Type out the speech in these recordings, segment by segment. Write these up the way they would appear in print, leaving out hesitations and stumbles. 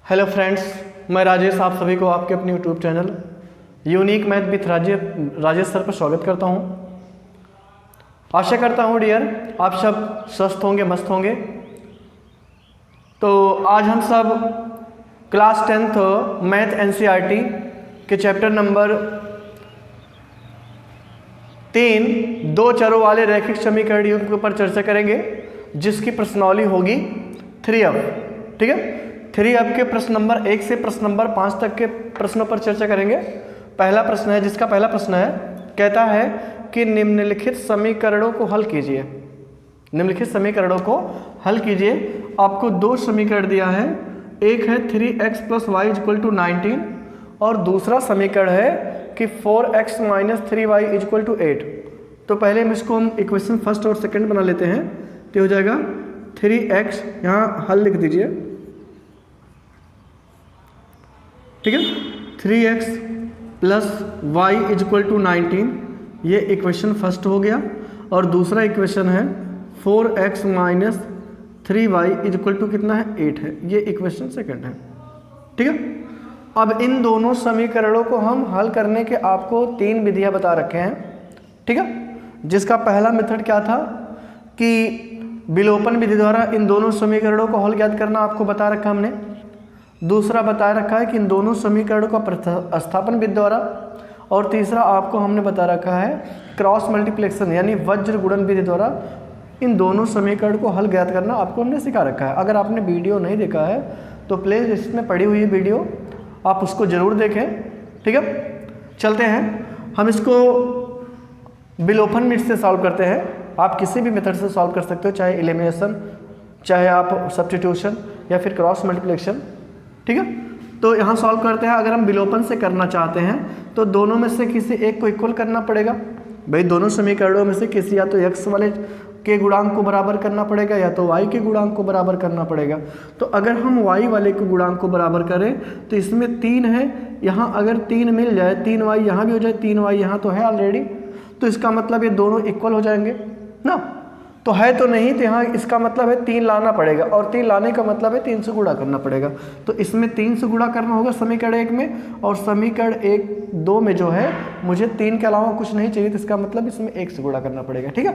Hello friends, मैं राजेश आप सभी को आपके अपने YouTube channel unique math with Rajesh sir पर स्वागत करता हूं। आशा करता हूं डियर आप सब स्वस्थ होंगे, मस्त होंगे। तो आज हम सब क्लास 10th मैथ एनसीईआरटी के चैप्टर नंबर 3 दो चरों वाले रैखिक समीकरण युग्म के ऊपर चर्चा करेंगे, जिसकी प्रश्नावली होगी 3F। ठीक है, 3F के प्रश्न नंबर 1 से प्रश्न नंबर 5 तक के प्रश्नों पर चर्चा करेंगे। पहला प्रश्न है, जिसका पहला प्रश्न है, कहता है कि निम्नलिखित समीकरणों को हल कीजिए। निम्नलिखित समीकरणों को हल कीजिए। आपको दो समीकरण दिया है, एक है 3x + y = 19 और दूसरा समीकरण है कि 4x - 3y = 8। तो पहले हम इक्वेशन फर्स्ट और सेकंड बना लेते हैं। तो हो जाएगा 3x, यहाँ हल लिख दीजिए। ठीक है, 3x + y = 19, ये इक्वेशन फर्स्ट हो गया। और दूसरा इक्वेशन है 4x - 3y = कितना है, 8 है, ये इक्वेशन सेकंड है। ठीक है, अब इन दोनों समीकरणों को हम हल करने के आपको 3 विधियां बता रखे हैं। ठीक है, जिसका पहला मेथड क्या था कि विलोपन विधि द्वारा इन दोनों समीकरणों को हल ज्ञात करना, आपको बता रखा हमने। दूसरा बता रखा है कि इन दोनों समीकरणों का प्रतिस्थापन विधि द्वारा, और तीसरा आपको हमने बता रखा है क्रॉस मल्टीप्लिकेशन यानी वज्र गुणन विधि द्वारा इन दोनों समीकरण को हल ज्ञात करना आपको हमने सिखा रखा है। अगर आपने वीडियो नहीं देखा है तो प्ले लिस्ट में पड़ी हुई है वीडियो, आप उसको ज़रूर देखें। ठीक है, चलते हैं हम इसको विलोपन मेथड से सॉल्व करते हैं। आप किसी भी मेथड से सॉल्व कर सकते हो, चाहे एलिमिनेशन, चाहे आप सब्स्टिट्यूशन या फिर क्रॉस मल्टीप्लिकेशन। ठीक है, तो यहाँ सॉल्व करते हैं। अगर हम विलोपन से करना चाहते हैं तो दोनों में से किसी एक को इक्वल करना पड़ेगा। भाई दोनों समीकरणों में से किसी या तो x वाले के गुणांक को बराबर करना पड़ेगा या तो y के गुणांक को बराबर करना पड़ेगा। तो अगर हम y वाले के गुणांक को बराबर करें तो इसमें 3 है, यहाँ अगर 3 मिल जाए, 3y यहाँ भी हो जाए, 3y यहाँ तो है ऑलरेडी, तो इसका मतलब ये दोनों इक्वल हो जाएंगे ना। तो है तो नहीं, तो यहाँ इसका मतलब है 3 लाना पड़ेगा, और 3 लाने का मतलब है 3 से गुणा करना पड़ेगा। तो इसमें 3 से गुणा करना होगा समीकरण 1 में, और समीकरण 2 में जो है मुझे 3 के अलावा कुछ नहीं चाहिए, तो इसका मतलब इसमें 1 से गुणा करना पड़ेगा। ठीक है,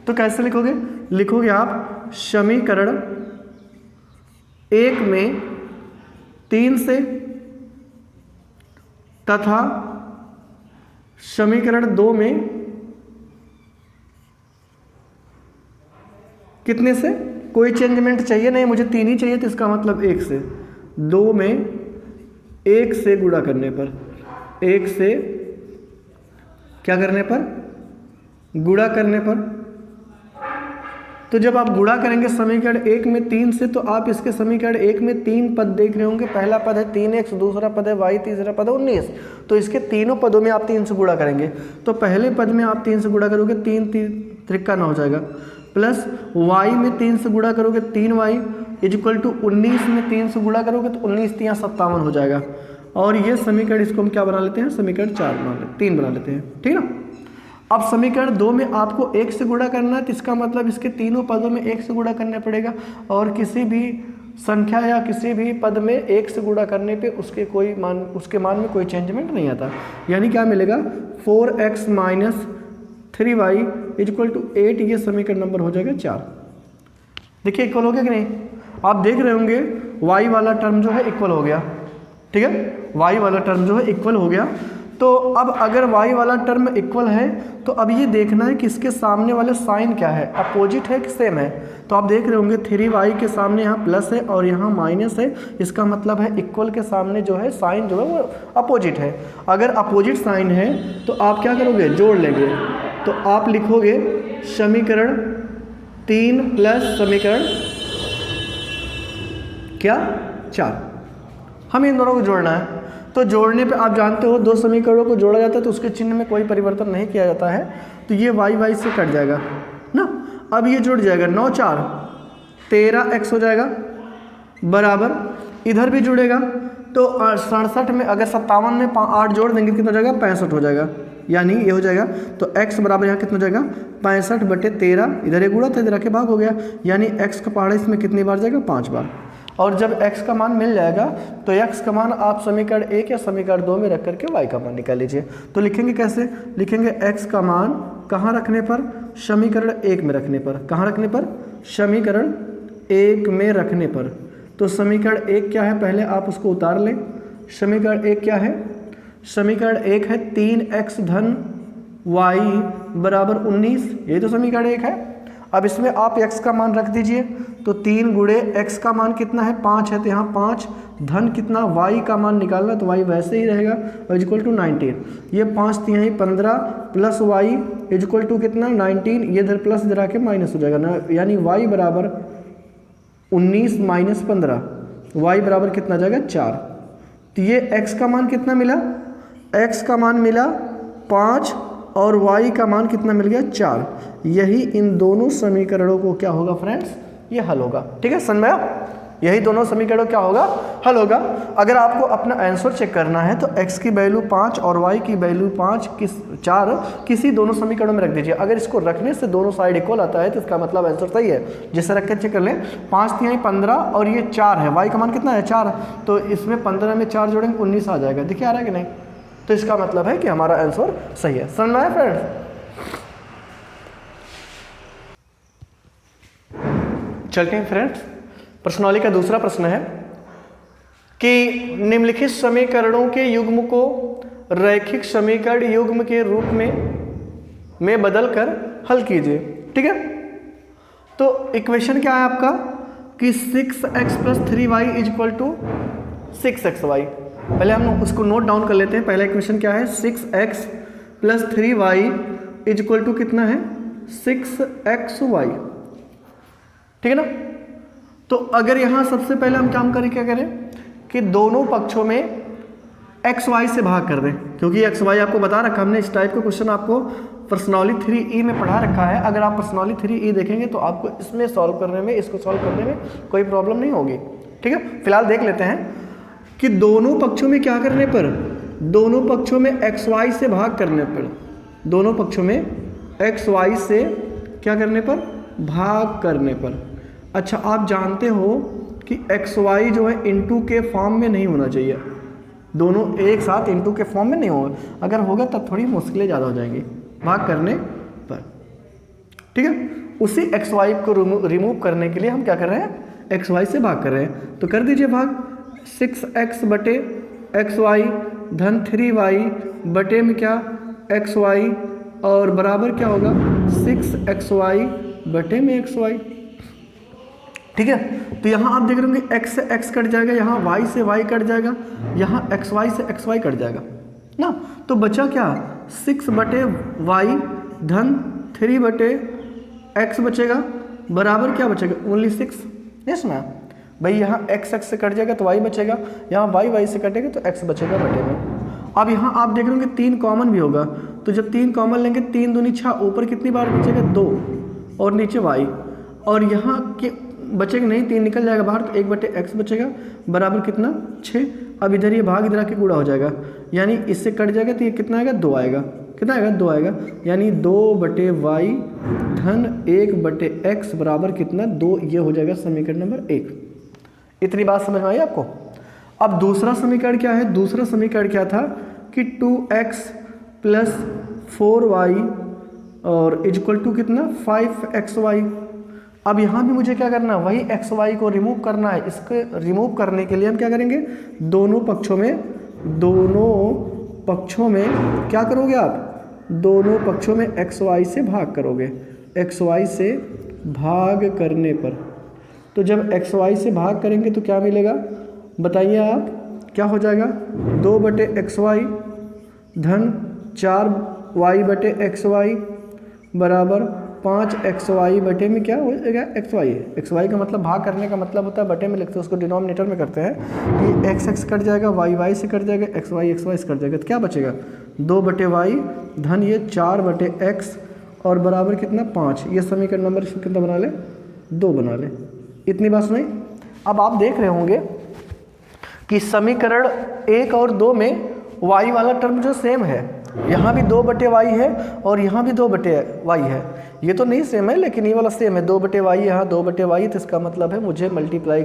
तो कैसे लिखोगे? लिखोगे आप समीकरण 1 में 3 से तथा समीकरण 2 में कितने से? कोई चेंजमेंट चाहिए नहीं, मुझे 3 ही चाहिए, तो इसका मतलब 1 से। 2 में 1 से गुणा करने पर, 1 से क्या करने पर? गुणा करने पर। तो जब आप गुणा करेंगे समीकरण 1 में 3 से, तो आप इसके समीकरण 1 में 3 पद देख रहे होंगे। पहला पद है 3x, दूसरा पद है y, तीसरा पद है 19। तो इसके तीनों पदों में आप 3 से गुणा करेंगे। तो पहले पद में आप 3 से गुणा करोगे, 3 त्रिका 9 हो जाएगा, प्लस y में 3 से गुणा करोगे 3y = 19 में 3 से गुणा करोगे तो 19 × 3 = 57 हो जाएगा। और ये समीकरण, इसको हम क्या बना लेते हैं? समीकरण 3 बना लेते हैं। ठीक है ना। अब समीकरण 2 में आपको 1 से गुणा करना है, तो इसका मतलब इसके तीनों पदों में 1 से गुणा करने पड़ेगा, और किसी भी संख्या या किसी भी पद में 1 से गुणा करने पे उसके मान में कोई चेंजमेंट नहीं आता। यानी क्या मिलेगा? 4x - 3y = 8, ये समीकरण नंबर हो जाएगा 4। देखिए इक्वल हो गया कि नहीं? आप देख रहे होंगे y वाला टर्म जो है इक्वल हो गया। ठीक है, y वाला टर्म जो है इक्वल हो गया। तो अब अगर y वाला टर्म इक्वल है, तो अब ये देखना है कि इसके सामने वाले साइन क्या है, अपोजिट है कि सेम है। तो आप देख रहे होंगे 3y के सामने यहाँ प्लस है और यहाँ माइनस है, इसका मतलब है इक्वल के सामने जो है साइन जो है वो अपोजिट है। अगर अपोजिट साइन है तो आप क्या करोगे? जोड़ लेंगे। तो आप लिखोगे समीकरण 3 प्लस समीकरण क्या 4। हम इन दोनों को जोड़ना है। तो जोड़ने पे आप जानते हो 2 समीकरणों को जोड़ा जाता है तो उसके चिन्ह में कोई परिवर्तन नहीं किया जाता है, तो ये y से कट जाएगा ना। अब ये जुड़ जाएगा, 9 × 4 = 13x हो जाएगा, बराबर इधर भी जुड़ेगा। तो 67 में अगर 57 में 8 जोड़ देंगे कितना हो जाएगा? 65 हो जाएगा। यानी ये हो जाएगा, तो x बराबर यहाँ कितना हो जाएगा? 65/13, इधर एक गुणा था, इधर आके भाग हो गया, यानी x का पहाड़ा इसमें कितनी बार जाएगा? 5 बार। और जब x का मान मिल जाएगा तो x का मान आप समीकरण 1 या समीकरण 2 में रख करके y का मान निकाल लीजिए। तो लिखेंगे कैसे, लिखेंगे x का मान कहाँ रखने पर, समीकरण 1 में रखने पर। कहाँ रखने पर, समीकरण 1 में रखने पर। तो समीकरण 1 क्या है, पहले आप उसको उतार लें। समीकरण 1 क्या है, समीकरण 1 है 3x धन y बराबर 19, ये तो समीकरण 1 है। अब इसमें आप x का मान रख दीजिए, तो 3 गुणे x का मान कितना है, 5 है, तो यहाँ 5 धन कितना y का मान निकालना, तो y वैसे ही रहेगा इक्वल टू 19। ये 5 3 ही 15 प्लस y इक्वल टू कितना 19, ये इधर प्लस इधर आके माइनस हो जाएगा ना, यानी y बराबर 19 माइनस 15, y बराबर कितना जाएगा 4। तो ये x का मान कितना मिला, x का मान मिला 5 और y का मान कितना मिल गया 4। यही इन दोनों समीकरणों को क्या होगा फ्रेंड्स, ये हल होगा। ठीक है, समझ में आया, यही दोनों समीकरणों क्या होगा, हल होगा। अगर आपको अपना आंसर चेक करना है तो x की वैल्यू 5 और y की वैल्यू 4 किसी दोनों समीकरणों में रख दीजिए। अगर इसको रखने से दोनों साइड इक्वल आता है तो इसका मतलब आंसर सही है। जिससे रख कर चेक कर लें, 5 3 15 और ये 4 है, y का मान कितना है 4, तो इसमें 15 में 4 जोड़ेंगे 19 आ जाएगा। देखिए आ रहा है कि नहीं, तो इसका मतलब है कि हमारा आंसर सही है। समझ में आया फ्रेंड्स। चलते हैं फ्रेंड्स, प्रश्नावली का दूसरा प्रश्न है कि निम्नलिखित समीकरणों के युग्म को रैखिक समीकरण युग्म के रूप में बदलकर हल कीजिए। ठीक है, तो इक्वेशन क्या है आपका कि 6x plus 3y equal to 6xy। पहले हम उसको नोट डाउन कर लेते हैं। पहला इक्वेशन क्या है, 6x plus 3y equal to कितना है 6xy। ठीक है ना। तो अगर यहाँ सबसे पहले हम काम करें, क्या करें कि दोनों पक्षों में एक्स वाई से भाग कर दें, क्योंकि एक्स वाई आपको बता रखा हमने। इस टाइप का क्वेश्चन आपको पर्सनॉलिटी 3E में पढ़ा रखा है। अगर आप पर्सनॉलिटी 3E देखेंगे तो आपको इसमें सॉल्व करने में, इसको सॉल्व करने में कोई प्रॉब्लम नहीं होगी। ठीक है, फिलहाल देख लेते हैं कि दोनों पक्षों में क्या करने पर, दोनों पक्षों में एक्स वाई से भाग करने पर, दोनों पक्षों में एक्स वाई से क्या करने पर, भाग करने पर। अच्छा, आप जानते हो कि एक्स वाई जो है इनटू के फॉर्म में नहीं होना चाहिए, दोनों एक साथ इनटू के फॉर्म में नहीं होगा। अगर होगा तब थोड़ी मुश्किलें ज़्यादा हो जाएंगी भाग करने पर। ठीक है, उसी एक्स वाई को रिमूव करने के लिए हम क्या कर रहे हैं, एक्स वाई से भाग कर रहे हैं। तो कर दीजिए भाग, 6x बटे एक्स वाई धन 3y बटे में क्या एक्स वाई और बराबर क्या होगा 6xy बटे में एक्स वाई। ठीक है, तो यहाँ आप देख रहे होंगे x से x कट जाएगा, यहाँ y से y कट जाएगा, यहाँ xy से xy कट जाएगा ना। तो बचा क्या 6 बटे y धन 3 बटे x बचेगा, बराबर क्या बचेगा ओनली 6। यस ना भाई, यहाँ x से कट जाएगा तो y बचेगा, यहाँ y से कटेगा तो x बचेगा बटे में। अब यहाँ आप देख रहे होंगे 3 कॉमन भी होगा, तो जब 3 कॉमन लेंगे 3 दूनी 6, ऊपर कितनी बार बचेगा 2 और नीचे y, और यहाँ के बचेगा नहीं, 3 निकल जाएगा बाहर, तो 1 बटे x बचेगा बराबर कितना 6। अब इधर ये भाग इधर आके गुणा हो जाएगा, यानी इससे कट जाएगा तो ये कितना आएगा 2 आएगा, कितना आएगा 2 आएगा, यानी 2 बटे y धन 1 बटे x बराबर कितना 2। ये हो जाएगा समीकरण नंबर 1। इतनी बात समझ में आई आपको। अब दूसरा समीकरण क्या है, दूसरा समीकरण क्या था कि 2x प्लस 4y और इक्वल टू कितना 5xy। अब यहाँ भी मुझे क्या करना है, वही एक्स वाई को रिमूव करना है। इसके रिमूव करने के लिए हम क्या करेंगे, दोनों पक्षों में क्या करोगे आप, दोनों पक्षों में एक्स वाई से भाग करोगे। एक्स वाई से भाग करने पर, तो जब एक्स वाई से भाग करेंगे तो क्या मिलेगा बताइए आप, क्या हो जाएगा 2 बटे एक्स वाई धन 4y बटे एक्स वाई बराबर 5xy बटे में क्या हो जाएगा xy। xy का मतलब भाग करने का मतलब होता है बटे में लिखते हैं, उसको डिनोमिनेटर में करते हैं कि x कट जाएगा, y से कट जाएगा, xy से कट जाएगा, तो क्या बचेगा 2 बटे y धन ये 4 बटे x और बराबर कितना 5। ये समीकरण नंबर इसको कितना बना ले 2 बना ले। इतनी बात सुनाई। अब आप देख रहे होंगे कि समीकरण 1 और 2 में y वाला टर्म जो सेम है, यहाँ भी 2 बटे y है और यहाँ भी 2 बटे y है, ये तो नहीं सेम है, लेकिन ये वाला सेम है, 2/y यहाँ 2/y, तो इसका मतलब है मुझे मल्टीप्लाई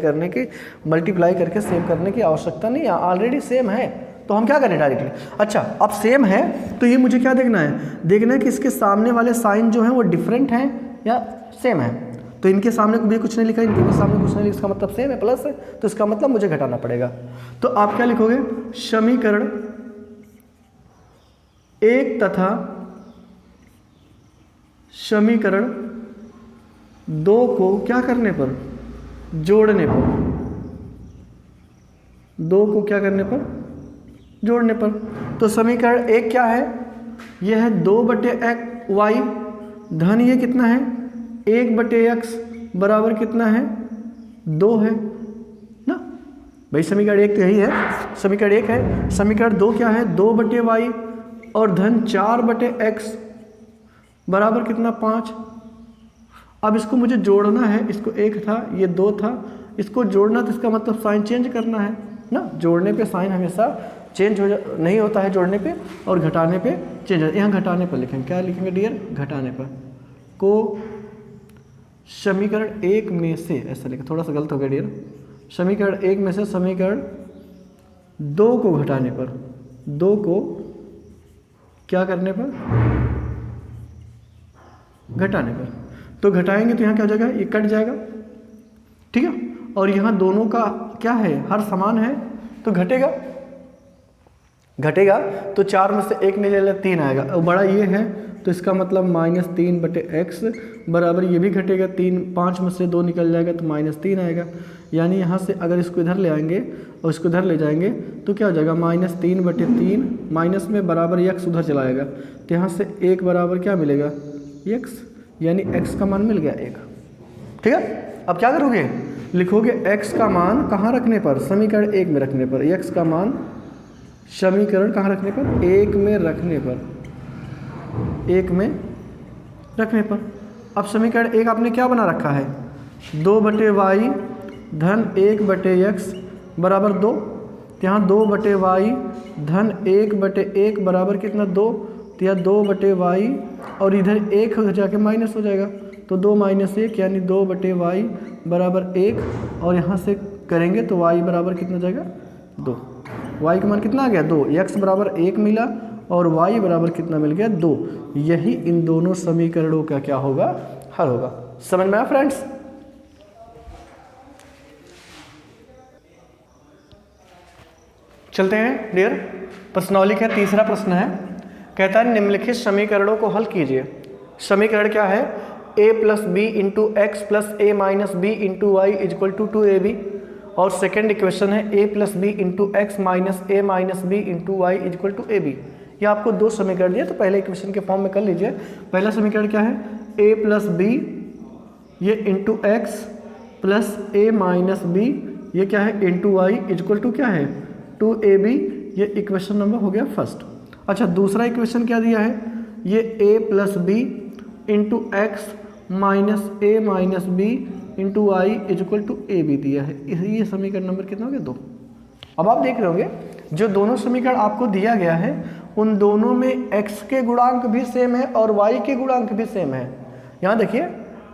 करके सेम करने की आवश्यकता नहीं है, ऑलरेडी सेम है, तो हम क्या करें डायरेक्टली। अच्छा, अब सेम है तो ये मुझे क्या देखना है कि इसके सामने वाले साइन जो हैं वो डिफरेंट हैं या सेम है। तो इनके सामने भी कुछ नहीं लिखा, इनके सामने कुछ नहीं लिखा, इसका मतलब सेम है, प्लस है, तो इसका मतलब मुझे घटाना पड़ेगा। तो आप क्या लिखोगे, समीकरण 1 तथा समीकरण 2 को क्या करने पर, जोड़ने पर, 2 को क्या करने पर, जोड़ने पर। तो समीकरण 1 क्या है, यह है 2/y धन ये कितना है 1/x बराबर कितना है 2 है ना भाई। समीकरण 1 तो यही है, समीकरण 1 है। समीकरण 2 क्या है, 2/y और धन 4/x बराबर कितना 5। अब इसको मुझे जोड़ना है, इसको 1 था ये 2 था, इसको जोड़ना, तो इसका मतलब साइन चेंज करना है ना। जोड़ने पे साइन हमेशा चेंज नहीं होता है जोड़ने पे, और घटाने पे चेंज होता है। यहाँ घटाने पर लिखेंगे, क्या लिखेंगे डियर, घटाने पर को समीकरण 1 में से, ऐसा लिखा, थोड़ा सा गलत हो गया डियर, समीकरण 1 में से समीकरण 2 को घटाने पर, 2 को क्या करने पर, घटाने पर। तो घटाएंगे तो यहाँ क्या हो जाएगा, ये कट जाएगा, ठीक है। और यहाँ दोनों का क्या है, हर समान है, तो घटेगा तो 4 में से 1 निकल जाएगा 3 आएगा, और बड़ा ये है तो इसका मतलब -3/x बराबर, ये भी घटेगा 3, 5 में से 2 निकल जाएगा तो -3 आएगा। यानी यहाँ से अगर इसको इधर ले आएंगे और इसको इधर ले जाएंगे तो क्या हो जाएगा, -3/3, माइनस में बराबर x उधर चला जाएगा, तो यहाँ से 1 बराबर क्या मिलेगा x, यानी x का मान मिल गया 1, ठीक है। अब क्या करोगे, लिखोगे x का मान कहाँ रखने पर, समीकरण 1 में रखने पर, x का मान समीकरण कहाँ रखने पर, 1 में रखने पर, 1 में रखने पर। अब समीकरण 1 आपने क्या बना रखा है, 2/y धन 1/x बराबर 2, यहाँ 2/y धन 1/1 बराबर कितना 2, तो यह 2/y और इधर 1 हो जाके माइनस हो जाएगा, तो 2 - 1 यानी 2/y बराबर 1, और यहाँ से करेंगे तो y बराबर कितना जाएगा 2, y का मान कितना आ गया 2, x बराबर 1 मिला और y बराबर कितना मिल गया 2। यही इन दोनों समीकरणों का क्या होगा, हल होगा। समझ में आया फ्रेंड्स। चलते हैं डियर, प्रश्नावली का तीसरा प्रश्न है, कहता है निम्नलिखित समीकरणों को हल कीजिए। समीकरण क्या है, a + b × x + a - b × y = 2ab, और सेकेंड इक्वेशन है a + b × x - a - b × y = ab। ये आपको 2 समीकरण दिए, तो पहले इक्वेशन के फॉर्म में कर लीजिए। पहला समीकरण क्या है, a + b ये × x + a - b ये क्या है × y = क्या है 2ab। ये इक्वेशन नंबर हो गया फर्स्ट। अच्छा, दूसरा इक्वेशन क्या दिया है, ये a + b × x - a - b × y = ab दिया है। ये समीकरण नंबर कितना हो गया 2। अब आप देख रहे होंगे जो दोनों समीकरण आपको दिया गया है उन दोनों में x के गुणांक भी सेम है और y के गुणांक भी सेम है। यहाँ देखिए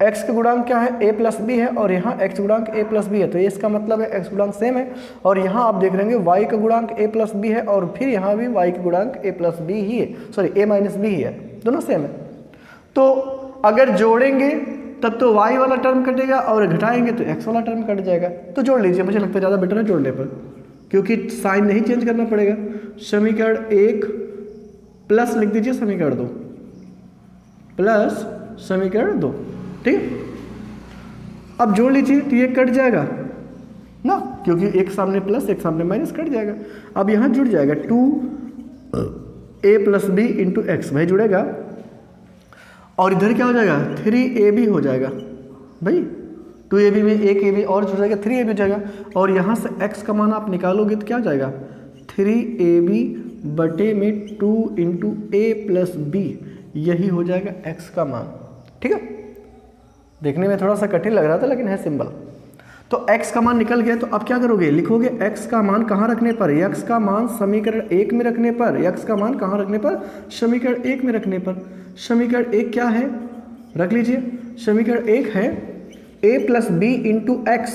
x के गुणांक क्या है, a + b है, और यहाँ x गुणांक a + b है, तो ये इसका मतलब है x गुणांक सेम है। और यहाँ आप देख रहे होंगे y का गुणांक a + b है, और फिर यहाँ भी y का गुणांक a + b ही है, सॉरी a - b ही है, दोनों सेम है। तो अगर जोड़ेंगे तब तो y वाला टर्म कटेगा और घटाएंगे तो x वाला टर्म कट जाएगा। तो जोड़ लीजिए, मुझे लगता है ज़्यादा बेटर है जोड़ने पर, क्योंकि साइन नहीं चेंज करना पड़ेगा। समीकरण 1 प्लस लिख दीजिए समीकरण 2 प्लस समीकरण 2, ठीक है। अब जोड़ लीजिए तो ये कट जाएगा ना, क्योंकि एक सामने प्लस एक सामने माइनस, कट जाएगा। अब यहाँ जुड़ जाएगा 2a + b × x, भाई जुड़ेगा, और इधर क्या हो जाएगा 3ab हो जाएगा भाई, 2ab में 1ab और जुड़ जाएगा 3ab हो जाएगा। और यहाँ से x का मान आप निकालोगे तो क्या हो जाएगा 3ab/में 2 × a + b, यही हो जाएगा x का मान, ठीक है। देखने में थोड़ा सा कठिन लग रहा था लेकिन है सिंपल। तो x का मान निकल गया, तो अब क्या करोगे, लिखोगे x का मान कहाँ रखने पर, x का मान समीकरण 1 में रखने पर, x का मान कहाँ रखने पर, समीकरण 1 में रखने पर। समीकरण 1 क्या है, रख लीजिए। समीकरण एक है a plus B into X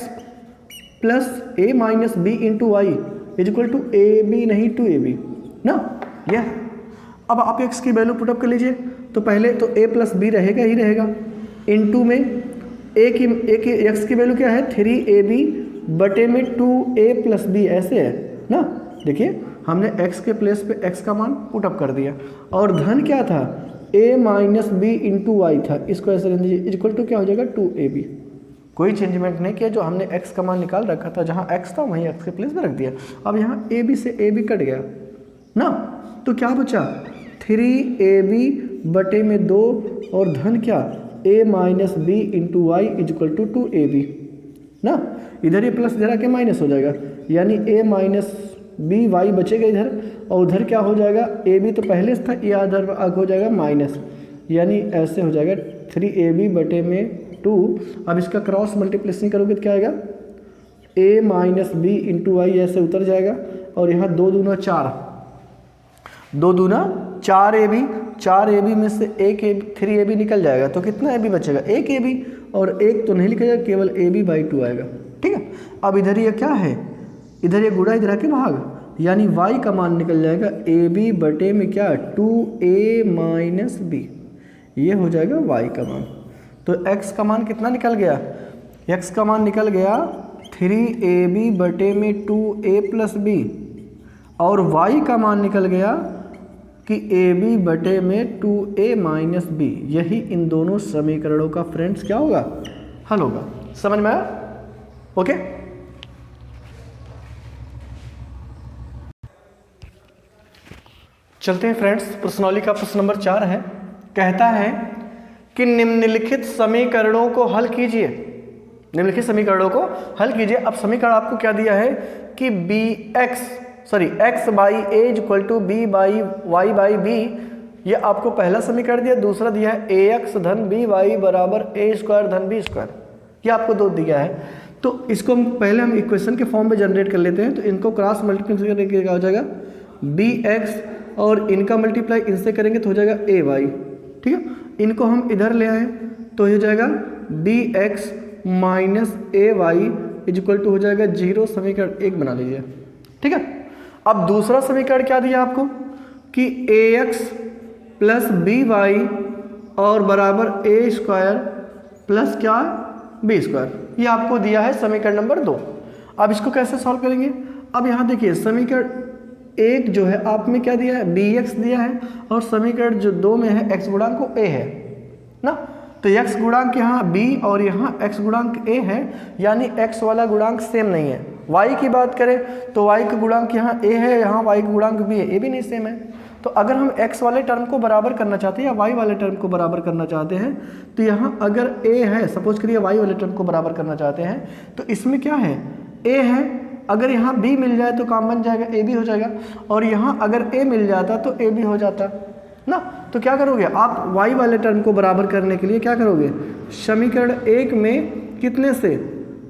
plus a minus B into Y is equal to A B, नहीं टू ए बी ना, यह। अब आप x की वैल्यू पुटअप कर लीजिए। तो पहले तो a प्लस बी रहेगा ही रहेगा, इनटू में a की x की वैल्यू क्या है 3ab बटे में 2a प्लस बी, ऐसे है ना। देखिए हमने x के प्लेस पे x का मान पुटअप कर दिया, और धन क्या था a minus B into Y था, इसको ऐसे रख दीजिए इजक्वल टू क्या हो जाएगा 2ab। कोई चेंजमेंट नहीं किया, जो हमने x का मान निकाल रखा था, जहाँ x था वहीं x के प्लेस में रख दिया। अब यहाँ ab से ab कट गया ना, तो क्या बचा 3ab बटे में 2 और धन क्या a minus B into Y is equal to 2ab ना। इधर ये प्लस इधर आके माइनस हो जाएगा, यानी a माइनस बी वाई बचेगा इधर, और उधर क्या हो जाएगा ab तो पहले से था, ये इधर हो जाएगा माइनस, यानी ऐसे हो जाएगा 3ab बटे में 2। अब इसका क्रॉस मल्टीप्लिकेशन करोगे तो क्या आएगा a minus B into Y, ऐसे उतर जाएगा, और यहाँ 2 दूना 4, 2 दूना 4ab, 4ab में से 3ab निकल जाएगा, तो कितना ab बचेगा 1ab, और 1 तो नहीं लिखा जाएगा, केवल ab/2 आएगा। ठीक है, अब इधर ये क्या है, इधर ये गुणा इधर आके भाग, यानी y का मान निकल जाएगा ab बटे में क्या 2a माइनस बी, ये हो जाएगा y का मान। तो x का मान कितना निकल गया, x का मान निकल गया 3ab बटे में 2a प्लस बी, और y का मान निकल गया कि ab बटे में 2a माइनस बी। यही इन दोनों समीकरणों का फ्रेंड्स क्या होगा, हल होगा। समझ में आया? ओके, चलते हैं फ्रेंड्स। प्रश्नावली का प्रश्न नंबर 4 है, कहता है कि निम्नलिखित समीकरणों को हल कीजिए, निम्नलिखित समीकरणों को हल कीजिए। अब समीकरण आपको क्या दिया है कि x by A equal to B by Y by B, ये आपको पहला समीकरण दिया। दूसरा दिया है ax धन बी वाई बराबर a स्क्वायर धन बी स्क्वायर, ये आपको 2 दिया है। तो इसको पहले हम इक्वेशन के फॉर्म में जनरेट कर लेते हैं। तो इनको क्रॉस मल्टीप्लिकेशन करके क्या हो जाएगा bx, और इनका मल्टीप्लाई इनसे करेंगे तो हो जाएगा ay। ठीक है, इनको हम इधर ले आए तो हो जाएगा bx minus ay equal to हो जाएगा 0। समीकरण 1 बना लीजिए। ठीक है, अब दूसरा समीकरण क्या दिया आपको कि ax प्लस by और बराबर a स्क्वायर प्लस क्या b स्क्वायर, ये आपको दिया है समीकरण नंबर 2। अब इसको कैसे सॉल्व करेंगे, अब यहाँ देखिए समीकरण 1 जो है आप में क्या दिया है bx दिया है, और समीकरण जो 2 में है x गुणांक को a है ना। तो x गुणांक यहाँ b और यहाँ x गुणांक a है, यानी x वाला गुणांक सेम नहीं है। y की बात करें तो y का गुणांक यहाँ a है, यहाँ y का गुणांक b है, a भी नहीं सेम है। तो अगर हम x वाले टर्म को बराबर करना चाहते हैं या y वाले टर्म को बराबर करना चाहते हैं, तो यहाँ अगर a है, सपोज करिए y वाले टर्म को बराबर करना चाहते हैं, तो इसमें क्या है a है, अगर यहाँ b मिल जाए तो काम बन जाएगा, a भी हो जाएगा, और यहाँ अगर a मिल जाता तो a भी हो जाता ना। तो क्या करोगे आप y वाले टर्म को बराबर करने के लिए क्या करोगे, समीकरण 1 में कितने से,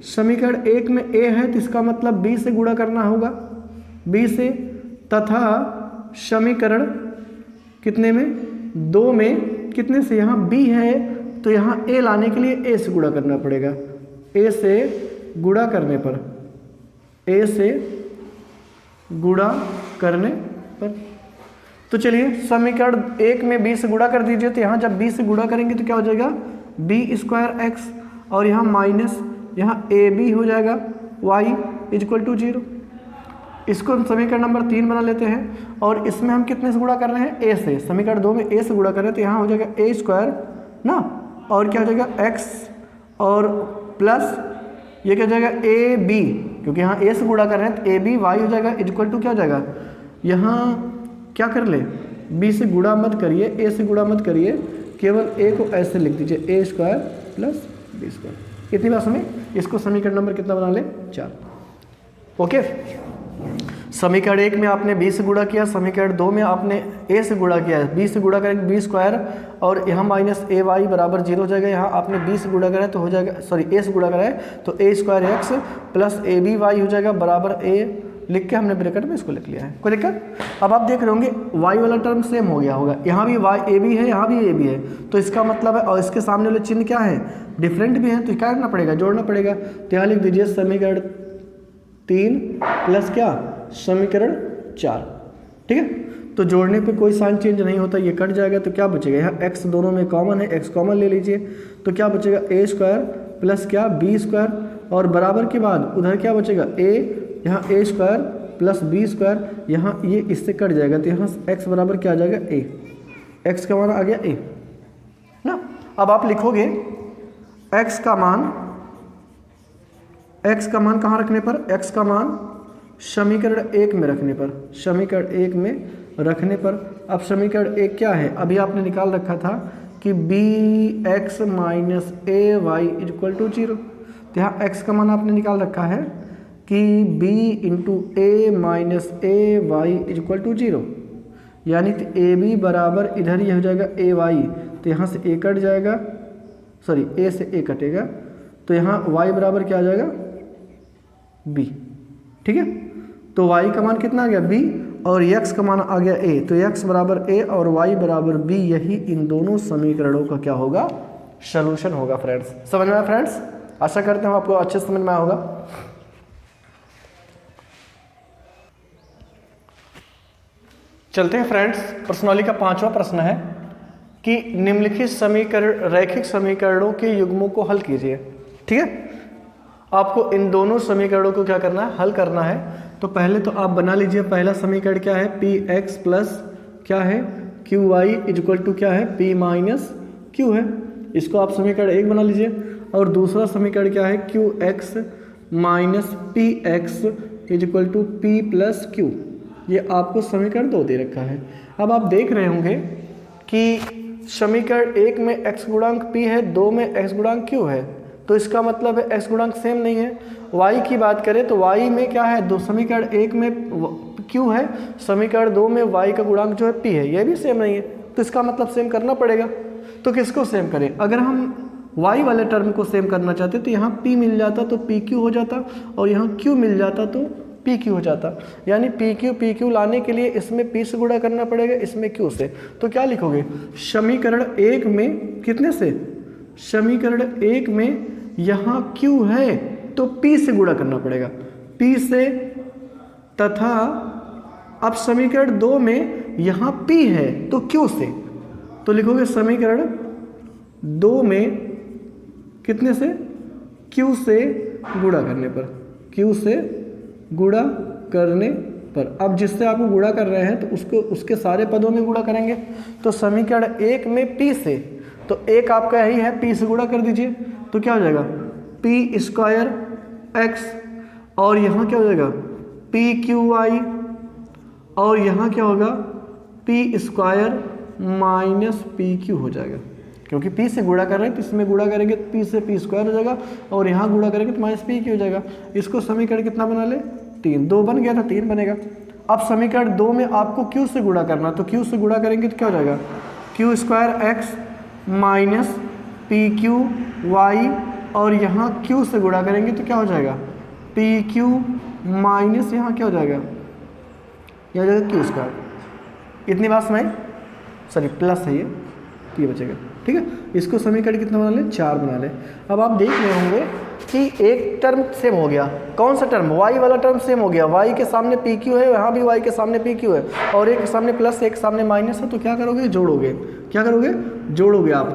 समीकरण 1 में a है तो इसका मतलब b से गुणा करना होगा, b से, तथा समीकरण कितने में 2 में कितने से, यहाँ b है तो यहाँ a लाने के लिए a से गुणा करना पड़ेगा, a से गुणा करने पर, a से गुणा करने पर। तो चलिए समीकरण 1 में b से गुणा कर दीजिए, तो यहाँ जब b से गुणा करेंगे तो क्या हो जाएगा b स्क्वायर एक्स, और यहाँ माइनस यहाँ ab हो जाएगा y इक्वल टू 0। इसको हम समीकरण नंबर 3 बना लेते हैं, और इसमें हम कितने से गुणा कर रहे हैं a से, समीकरण 2 में a से गुणा कर रहे हैं, तो यहाँ हो जाएगा a स्क्वायर ना, और क्या हो जाएगा x, और प्लस ये क्या हो जाएगा ab, क्योंकि यहाँ a से गुणा कर रहे हैं तो ab y हो जाएगा इक्वल टू क्या हो जाएगा, यहाँ क्या कर ले b से गुणा मत करिए, a से गुणा मत करिए, केवल a को ऐसे लिख दीजिए a square plus b square. इतनी बात समझ। इसको समीकरण नंबर कितना बना ले 4। ओके, समीकरण 1 में आपने b से गुणा किया, समीकरण 2 में आपने a से गुणा किया, b से गुणा करेंगे b स्क्वायर, और यहाँ माइनस a y बराबर 0 हो जाएगा। यहाँ आपने b से गुणा करा है तो हो जाएगा, सॉरी a से गुणा करा है तो a square x plus a b y हो जाएगा बराबर a लिख के हमने ब्रैकेट में इसको लिख लिया है, कोई दिक्कत। अब आप देख रहे होंगे y वाला टर्म सेम हो गया होगा, यहाँ भी y ए बी है, यहाँ भी ए बी है, तो इसका मतलब है, और इसके सामने वाले चिन्ह क्या है, डिफरेंट भी है, तो क्या करना पड़ेगा, जोड़ना पड़ेगा। तो यहाँ लिख दीजिए समीकरण 3 प्लस क्या, समीकरण 4, ठीक है। तो जोड़ने पे कोई साइन चेंज नहीं होता, ये कट जाएगा, तो क्या बचेगा, यहाँ x दोनों में कॉमन है, x कॉमन ले लीजिए, तो क्या बचेगा a स्क्वायर प्लस क्या b स्क्वायर, और बराबर के बाद उधर क्या बचेगा a, यहाँ a square plus b square, यहाँ ये इससे कट जाएगा, तो यहाँ x बराबर क्या आ जाएगा a, x का मान आ गया a ना। अब आप लिखोगे x का मान कहाँ रखने पर, x का मान समीकरण 1 में रखने पर, समीकरण 1 में रखने पर। अब समीकरण 1 क्या है, अभी आपने निकाल रखा था कि bx minus A Y equal to 0, तो यहाँ x का मान आपने निकाल रखा है कि b into A minus A Y equal to 0, यानी कि ए बी बराबर इधर ये हो जाएगा ए वाई, तो यहाँ से a कट जाएगा, सॉरी a से a कटेगा, तो यहाँ y बराबर क्या आ जाएगा b, ठीक है। तो y का मान कितना आ गया b, और x का मान आ गया a, तो x बराबर a और y बराबर b, यही इन दोनों समीकरणों का क्या होगा, सॉल्यूशन होगा फ्रेंड्स। समझ में आया फ्रेंड्स, आशा करते हैं आपको अच्छे समझ में आया होगा। चलते हैं फ्रेंड्स, प्रश्नावली का 5वां प्रश्न है कि निम्नलिखित समीकरण रैखिक समीकरणों के युग्मों को हल कीजिए, ठीक है। आपको इन दोनों समीकरणों को क्या करना है, हल करना है। तो पहले तो आप बना लीजिए, पहला समीकरण क्या है, पी एक्स प्लस क्या है क्यू वाई इक्वल टू क्या है पी माइनस क्यू है, इसको आप समीकरण 1 बना लीजिए। और दूसरा समीकरण क्या है, Q X minus P X equal to P plus Q, ये आपको समीकरण 2 दे रखा है। अब आप देख रहे होंगे कि समीकरण 1 में x गुणांक p है, 2 में x गुणांक q है, तो इसका मतलब है x गुणांक सेम नहीं है। y की बात करें तो y में क्या है, दो समीकरण 1 में q है, समीकरण 2 में y का गुणांक जो है p है, ये भी सेम नहीं है, तो इसका मतलब सेम करना पड़ेगा। तो किसको सेम करें, अगर हम y वाले टर्म को सेम करना चाहते तो यहाँ p मिल जाता तो pq हो जाता, और यहाँ q मिल जाता तो pq हो जाता, यानी pq लाने के लिए इसमें p से गुणा करना पड़ेगा, इसमें q से। तो क्या लिखोगे, समीकरण 1 में कितने से, समीकरण 1 में यहाँ q है तो p से गुणा करना पड़ेगा, p से, तथा अब समीकरण 2 में यहाँ p है तो q से, तो लिखोगे समीकरण 2 में कितने से, q से गुणा करने पर, q से गुणा करने पर। अब जिससे आपको गुणा कर रहे हैं तो उसको उसके सारे पदों में गुणा करेंगे, तो समीकरण 1 में p से, तो एक आपका यही है, p से गुणा कर दीजिए, तो क्या हो जाएगा p स्क्वायर x, और यहाँ क्या हो जाएगा p क्यू वाई, और यहाँ क्या होगा p square minus P Q हो जाएगा, क्योंकि p से गुणा कर रहे हैं तो इसमें गुणा करेंगे तो p से p स्क्वायर हो जाएगा, और यहाँ गुणा करेंगे तो माइनस पी क्यू हो जाएगा। इसको समीकरण कितना बना ले, 3, 2 बन गया था, 3 बनेगा। अब समीकरण 2 में आपको q से गुणा करना, तो q से गुणा करेंगे तो क्या हो जाएगा, q square x minus P Q Y, और यहाँ q से गुणा करेंगे तो क्या हो जाएगा पी क्यू माइनस यहाँ क्या हो जाएगा, यह हो जाएगा q स्क्वायर। इतनी बात सुनाई, सॉरी प्लस है ये बचेगा, ठीक है। इसको समीकरण कितना बना ले, 4 बना ले। अब आप देख रहे होंगे कि एक टर्म सेम हो गया, कौन सा टर्म, y वाला टर्म सेम हो गया, y के सामने पी क्यू है, यहाँ भी y के सामने पी क्यू है, और एक के सामने प्लस एक सामने माइनस है, तो क्या करोगे, जोड़ोगे, क्या करोगे, जोड़ोगे आप।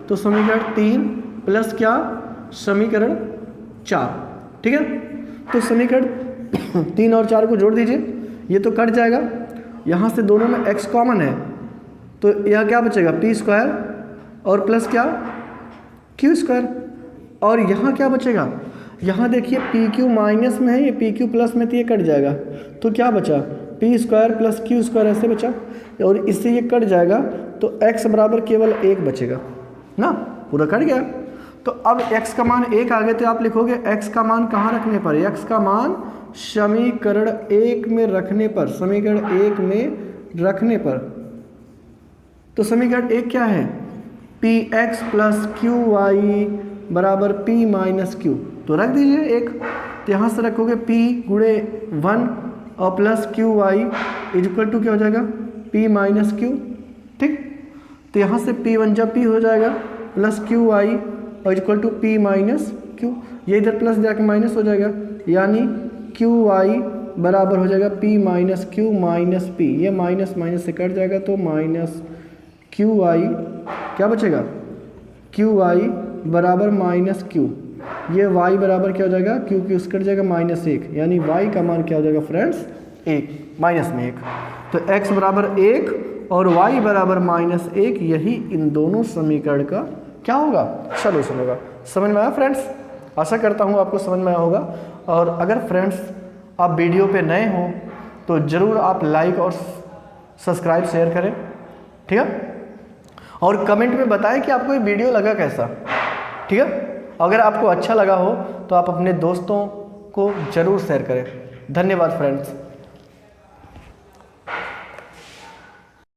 तो समीकरण 3 प्लस क्या, समीकरण 4, ठीक है। तो समीकरण 3 और 4 को जोड़ दीजिए, ये तो कट जाएगा, यहाँ से दोनों में x कॉमन है, तो यह क्या बचेगा p स्क्वायर और प्लस क्या q स्क्वायर, और यहाँ क्या बचेगा, यहाँ देखिए पी क्यू माइनस में है, ये पी क्यू प्लस में, तो ये कट जाएगा, तो क्या बचा P square plus Q square ऐसे बचा, और इससे ये कट जाएगा, तो x बराबर केवल 1 बचेगा ना, पूरा कट गया। तो अब x का मान 1 आ गए, तो आप लिखोगे x का मान कहाँ रखने पर, x का मान समीकरण 1 में रखने पर, समीकरण 1 में रखने पर। तो समीकरण 1 क्या है, P X plus Q Y बराबर p माइनस क्यू, तो रख दीजिए 1, तो यहाँ से रखोगे p गुणे 1 और plus Q Y is equal to क्या हो जाएगा, पी माइनस क्यू। ठीक, तो यहाँ से पी वन जब पी हो जाएगा प्लस क्यू वाई और equal to P minus Q, ये इधर प्लस जाके माइनस हो जाएगा, यानी क्यू वाई बराबर हो जाएगा P minus Q minus P, ये माइनस माइनस से कट जाएगा तो माइनस क्यू वाई क्या बचेगा, क्यू वाई बराबर माइनस क्यू, ये y बराबर क्या हो जाएगा, क्यू क्यू कट जाएगा माइनस 1, यानी y का मान क्या हो जाएगा फ्रेंड्स 1, माइनस में 1। तो x बराबर 1 और y बराबर माइनस 1, यही इन दोनों समीकरण का क्या होगा, सॉल्यूशन होगा। समझ में आया फ्रेंड्स? आशा करता हूँ आपको समझ में आया होगा। और अगर फ्रेंड्स आप वीडियो पे नए हो तो ज़रूर आप लाइक और सब्सक्राइब शेयर करें, ठीक है, और कमेंट में बताएं कि आपको ये वीडियो लगा कैसा, ठीक है। अगर आपको अच्छा लगा हो तो आप अपने दोस्तों को ज़रूर शेयर करें। धन्यवाद फ्रेंड्स।